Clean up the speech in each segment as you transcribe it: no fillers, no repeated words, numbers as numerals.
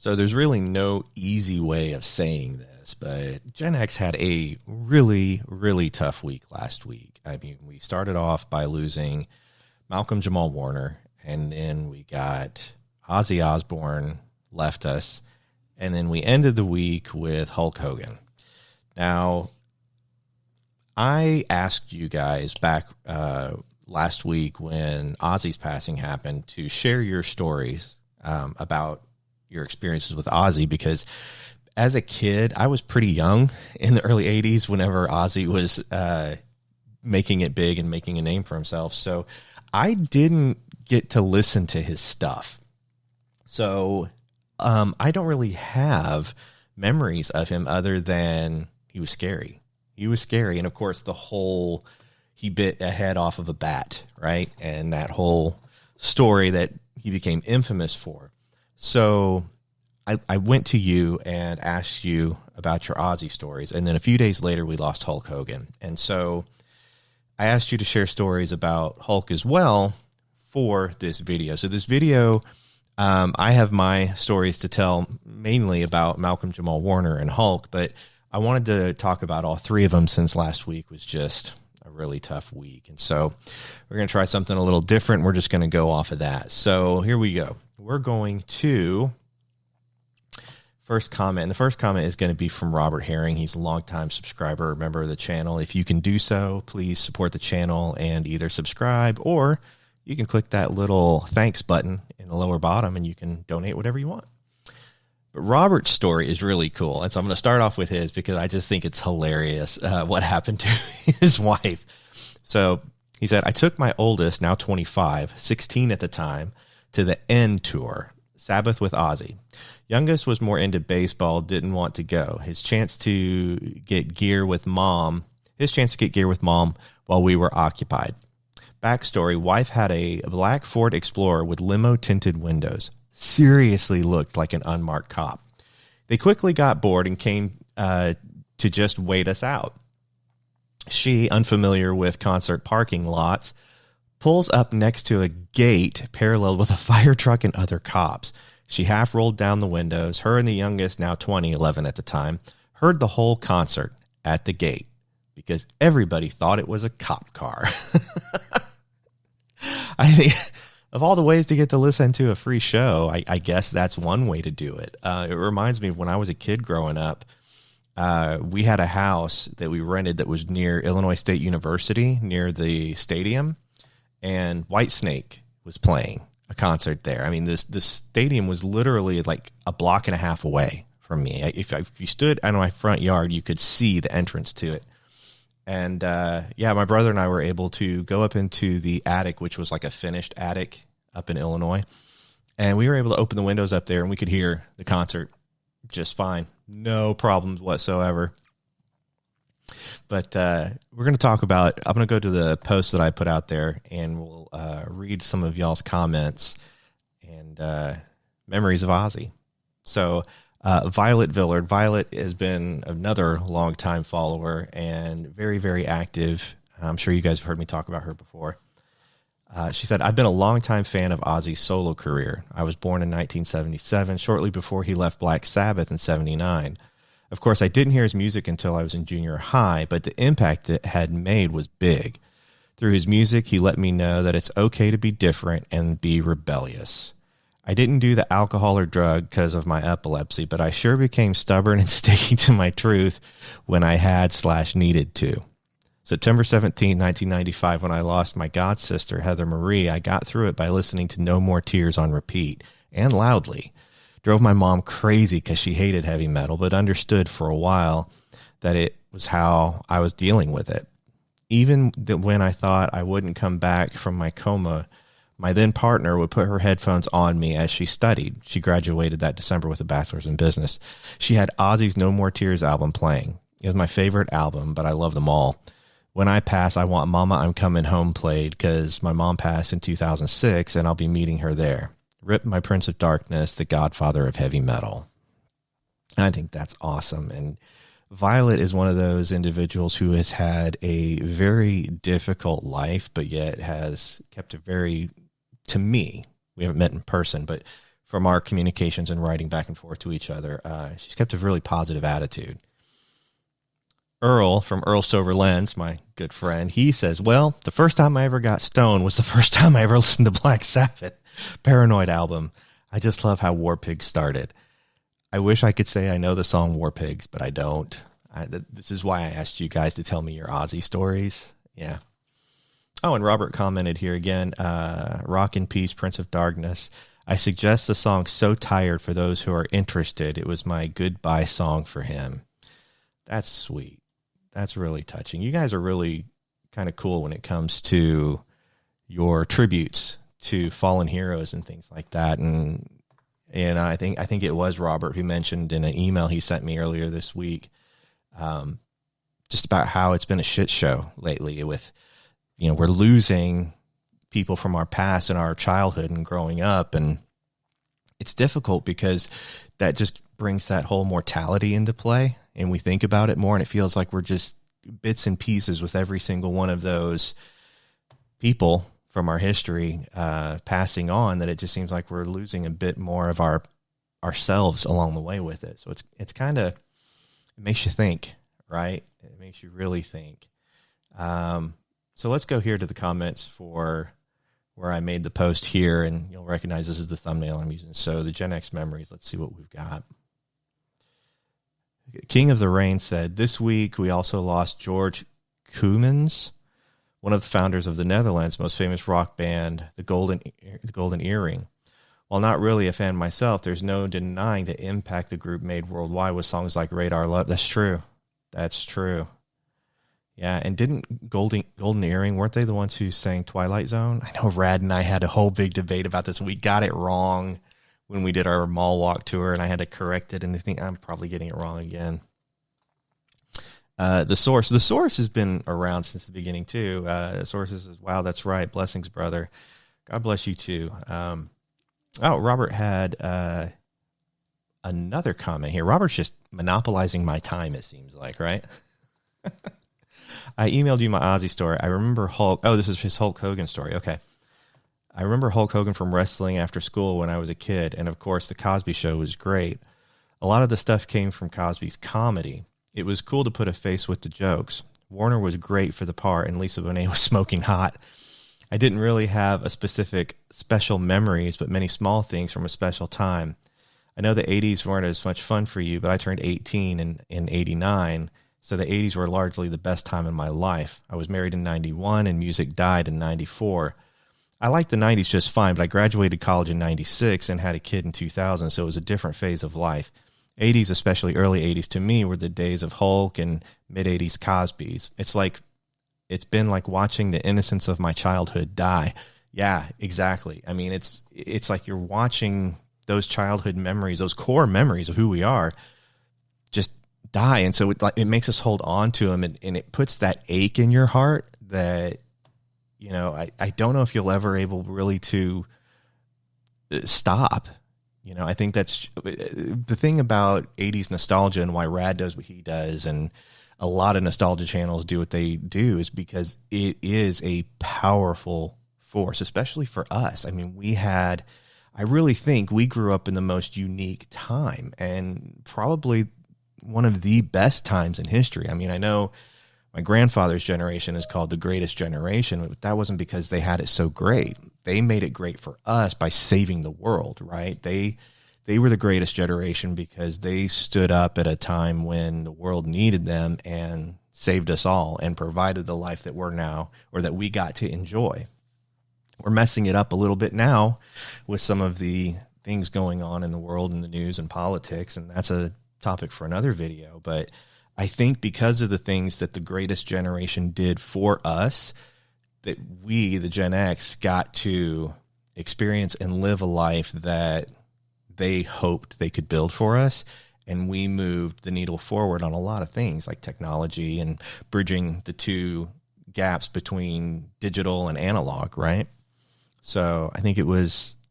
So there's really no easy way of saying this, but Gen X had a really, really tough week last week. I mean, we started off by losing Malcolm Jamal Warner, and then we got Ozzy Osbourne left us, and then we ended the week with Hulk Hogan. Now, I asked you guys back last week when Ozzy's passing happened to share your stories about your experiences with Ozzy, because as a kid, I was pretty young in the early 80s whenever Ozzy was making it big and making a name for himself. So I didn't get to listen to his stuff. So I don't really have memories of him other than he was scary. He was scary. And of course, he bit a head off of a bat, right? And that whole story that he became infamous for. So I went to you and asked you about your Ozzy stories. And then a few days later, we lost Hulk Hogan. And so I asked you to share stories about Hulk as well for this video. So this video, I have my stories to tell mainly about Malcolm Jamal Warner and Hulk, but I wanted to talk about all three of them since last week was just a really tough week. And so we're going to try something a little different. We're just going to go off of that. So here we go. We're going to first comment. And the first comment is going to be from Robert Herring. He's a longtime subscriber, member of the channel. If you can do so, please support the channel and either subscribe, or you can click that little thanks button in the lower bottom and you can donate whatever you want. But Robert's story is really cool. And so I'm going to start off with his because I just think it's hilarious what happened to his wife. So he said, I took my oldest, now 25, 16 at the time, to the End Tour, Sabbath with Ozzy. Youngest was more into baseball, didn't want to go. His chance to get gear with mom while we were occupied. Backstory, wife had a black Ford Explorer with limo tinted windows. Seriously looked like an unmarked cop. They quickly got bored and came to just wait us out. She, unfamiliar with concert parking lots, pulls up next to a gate parallel with a fire truck and other cops. She half rolled down the windows. Her and the youngest, now 20, 11 at the time, heard the whole concert at the gate because everybody thought it was a cop car. I think of all the ways to get to listen to a free show, I guess that's one way to do it. It reminds me of when I was a kid growing up, we had a house that we rented that was near Illinois State University, near the stadium, and Whitesnake was playing a concert there. I mean, this stadium was literally like a block and a half away from me. If you stood in my front yard, you could see the entrance to it. And my brother and I were able to go up into the attic, which was like a finished attic up in Illinois. And we were able to open the windows up there and we could hear the concert just fine. No problems whatsoever. But we're going to talk about, I'm going to go to the post that I put out there and we'll read some of y'all's comments and memories of Ozzy. So Violet Villard. Violet has been another longtime follower and very, very active. I'm sure you guys have heard me talk about her before. She said, I've been a longtime fan of Ozzy's solo career. I was born in 1977, shortly before he left Black Sabbath in 79. Of course, I didn't hear his music until I was in junior high, but the impact it had made was big. Through his music, he let me know that it's okay to be different and be rebellious. I didn't do the alcohol or drug because of my epilepsy, but I sure became stubborn and sticking to my truth when I had/needed to. September 17, 1995, when I lost my god sister, Heather Marie, I got through it by listening to No More Tears on repeat, and loudly. Drove my mom crazy because she hated heavy metal, but understood for a while that it was how I was dealing with it. Even when I thought I wouldn't come back from my coma, my then partner would put her headphones on me as she studied. She graduated that December with a bachelor's in business. She had Ozzy's No More Tears album playing. It was my favorite album, but I love them all. When I pass, I want Mama, I'm Coming Home played because my mom passed in 2006 and I'll be meeting her there. Rip my Prince of Darkness, the godfather of heavy metal. And I think that's awesome. And Violet is one of those individuals who has had a very difficult life, but yet has kept a very, to me, we haven't met in person, but from our communications and writing back and forth to each other. She's kept a really positive attitude. Earl from Earl Sober Lens, my good friend, he says, well, the first time I ever got stoned was the first time I ever listened to Black Sabbath Paranoid album. I just love how War Pigs started. I wish I could say I know the song War Pigs, but I don't. This is why I asked you guys to tell me your Ozzy stories. Yeah. Oh, and Robert commented here again, Rock in Peace, Prince of Darkness. I suggest the song So Tired for those who are interested. It was my goodbye song for him. That's sweet. That's really touching. You guys are really kind of cool when it comes to your tributes to fallen heroes and things like that. And I think it was Robert who mentioned in an email he sent me earlier this week, just about how it's been a shit show lately with, we're losing people from our past and our childhood and growing up. And it's difficult because that just brings that whole mortality into play. And we think about it more and it feels like we're just bits and pieces with every single one of those people from our history passing on, that it just seems like we're losing a bit more of ourselves along the way with it. So it's kind of, it makes you think, right? It makes you really think. So let's go here to the comments for where I made the post here, and you'll recognize this is the thumbnail I'm using. So the Gen X memories, let's see what we've got. King of the Rain said, this week we also lost George Koemans, one of the founders of the Netherlands' most famous rock band, the Golden Earring. While not really a fan myself, there's no denying the impact the group made worldwide with songs like Radar Love. That's true. That's true. Yeah, and didn't Golden Earring, weren't they the ones who sang Twilight Zone? I know Rad and I had a whole big debate about this. We got it wrong when we did our mall walk tour, and I had to correct it, and I think I'm probably getting it wrong again. The Source has been around since the beginning, too. The Source says, wow, that's right. Blessings, brother. God bless you, too. Robert had another comment here. Robert's just monopolizing my time, it seems like, right? I emailed you my Ozzy story. I remember Hulk. Oh, this is his Hulk Hogan story. Okay. I remember Hulk Hogan from wrestling after school when I was a kid. And of course, the Cosby Show was great. A lot of the stuff came from Cosby's comedy. It was cool to put a face with the jokes. Warner was great for the part, and Lisa Bonet was smoking hot. I didn't really have a specific special memories, but many small things from a special time. I know the 80s weren't as much fun for you, but I turned 18 in 89. So the 80s were largely the best time in my life. I was married in 91 and music died in 94. I liked the 90s just fine, but I graduated college in 96 and had a kid in 2000, so it was a different phase of life. 80s, especially early 80s, to me were the days of Hulk and mid-80s Cosby's. It's been like watching the innocence of my childhood die. Yeah, exactly. I mean, it's like you're watching those childhood memories, those core memories of who we are, just die. And so it makes us hold on to them, and it puts that ache in your heart that, I don't know if you'll ever able really to stop. I think that's the thing about 80s nostalgia and why Rad does what he does, and a lot of nostalgia channels do what they do, is because it is a powerful force, especially for us. I mean, I really think we grew up in the most unique time, and probably one of the best times in history. I mean, I know my grandfather's generation is called the greatest generation, but that wasn't because they had it so great. They made it great for us by saving the world, right? They were the greatest generation because they stood up at a time when the world needed them and saved us all and provided the life that we're now, or that we got to enjoy. We're messing it up a little bit now with some of the things going on in the world and the news and politics, and that's a topic for another video. But I think because of the things that the greatest generation did for us, that we, the Gen X, got to experience and live a life that they hoped they could build for us. And we moved the needle forward on a lot of things like technology and bridging the two gaps between digital and analog, right? So I think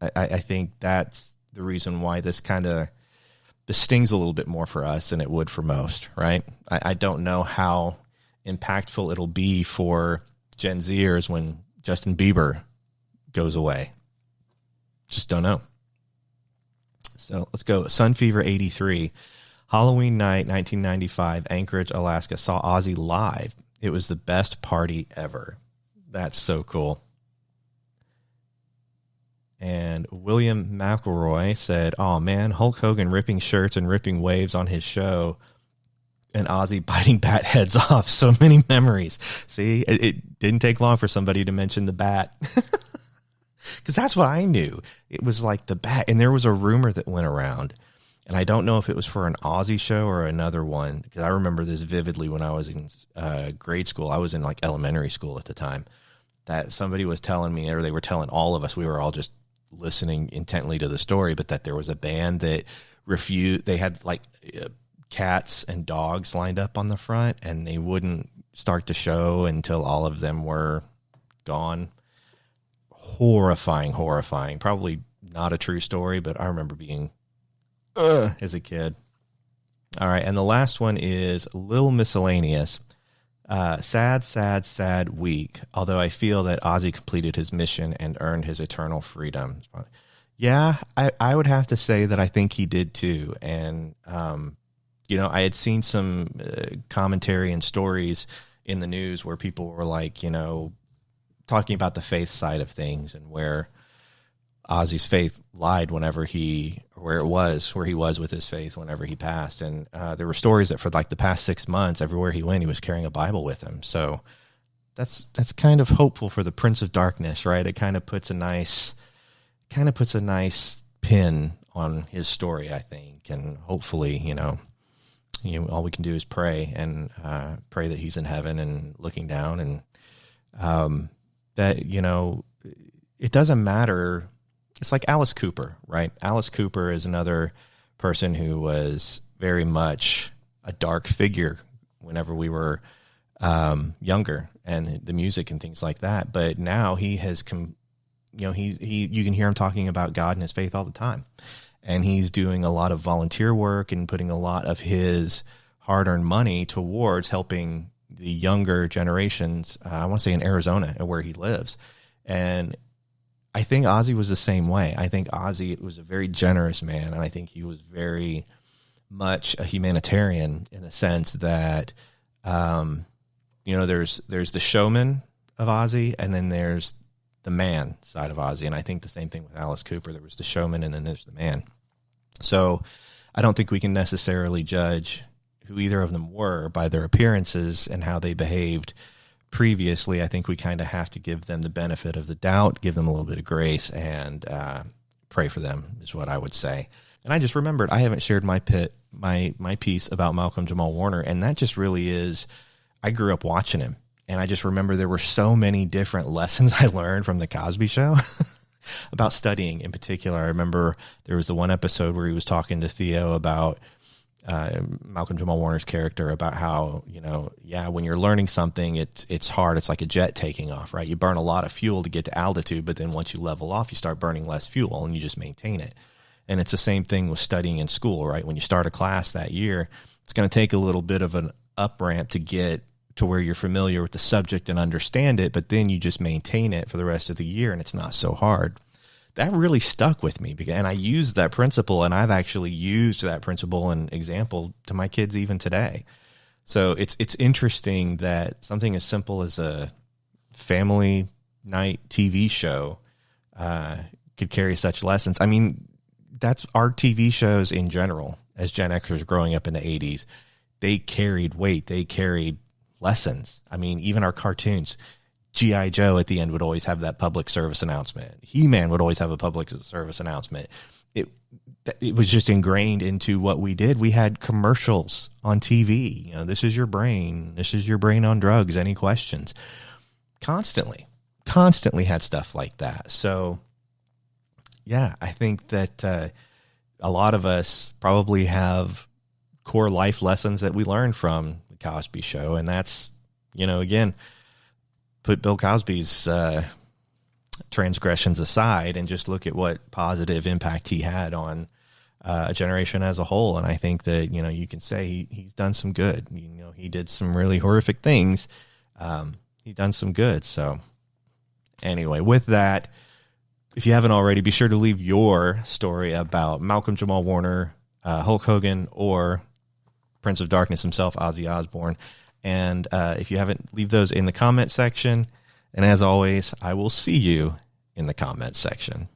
I think that's the reason why this stings a little bit more for us than it would for most, right? I don't know how impactful it'll be for Gen Zers when Justin Bieber goes away. Just don't know. So let's go. Sun Fever 83. Halloween night, 1995, Anchorage, Alaska. Saw Ozzy live. It was the best party ever. That's so cool. And William McElroy said, oh man, Hulk Hogan ripping shirts and ripping waves on his show and Ozzy biting bat heads off. So many memories. See, it didn't take long for somebody to mention the bat. Because that's what I knew. It was like the bat. And there was a rumor that went around. And I don't know if it was for an Ozzy show or another one. Because I remember this vividly when I was in grade school. I was in like elementary school at the time. That somebody was telling me, or they were telling all of us, we were all just listening intently to the story, but that there was a band that refused. They had like cats and dogs lined up on the front, and they wouldn't start the show until all of them were gone. Horrifying. Probably not a true story, but I remember being as a kid. All right, and the last one is a little miscellaneous. Sad week, although I feel that Ozzy completed his mission and earned his eternal freedom. Yeah, I would have to say that I think he did too. And, I had seen some commentary and stories in the news where people were like, talking about the faith side of things and where Ozzy's faith lied where he was with his faith whenever he passed. And there were stories that for like the past 6 months, everywhere he went, he was carrying a Bible with him. So that's kind of hopeful for the Prince of Darkness, right? It kind of puts a nice pin on his story, I think. And hopefully, all we can do is pray and pray that he's in heaven and looking down, and that, it doesn't matter. It's like Alice Cooper, right? Alice Cooper is another person who was very much a dark figure whenever we were younger, and the music and things like that. But now he has you can hear him talking about God and his faith all the time. And he's doing a lot of volunteer work and putting a lot of his hard-earned money towards helping the younger generations, I want to say in Arizona, where he lives. And I think Ozzy was the same way. I think Ozzy was a very generous man, and I think he was very much a humanitarian in the sense that, there's the showman of Ozzy, and then there's the man side of Ozzy. And I think the same thing with Alice Cooper. There was the showman, and then there's the man. So I don't think we can necessarily judge who either of them were by their appearances and how they behaved previously. I think we kind of have to give them the benefit of the doubt, give them a little bit of grace, and pray for them is what I would say. And I just remembered I haven't shared my piece about Malcolm Jamal Warner, and that just really is, I grew up watching him, and I just remember there were so many different lessons I learned from the Cosby Show about studying in particular. I remember there was the one episode where he was talking to Theo about Malcolm Jamal Warner's character, about how, when you're learning something, it's hard. It's like a jet taking off, right? You burn a lot of fuel to get to altitude, but then once you level off, you start burning less fuel and you just maintain it. And it's the same thing with studying in school, right? When you start a class that year, it's going to take a little bit of an up ramp to get to where you're familiar with the subject and understand it, but then you just maintain it for the rest of the year and it's not so hard. That really stuck with me, and I used that principle, and I've actually used that principle and example to my kids even today. So it's interesting that something as simple as a family night TV show could carry such lessons. I mean, that's our TV shows in general, as Gen Xers growing up in the 80s, they carried weight, they carried lessons. I mean, even our cartoons, G.I. Joe at the end would always have that public service announcement. He-Man would always have a public service announcement. It was just ingrained into what we did. We had commercials on TV. This is your brain. This is your brain on drugs. Any questions? Constantly had stuff like that. So, yeah, I think that a lot of us probably have core life lessons that we learned from the Cosby Show. And that's, again, put Bill Cosby's transgressions aside and just look at what positive impact he had on a generation as a whole. And I think that, you can say he's done some good. He did some really horrific things. He done some good. So anyway, with that, if you haven't already, be sure to leave your story about Malcolm Jamal Warner, Hulk Hogan, or Prince of Darkness himself, Ozzy Osbourne. And if you haven't, leave those in the comment section. And as always, I will see you in the comment section.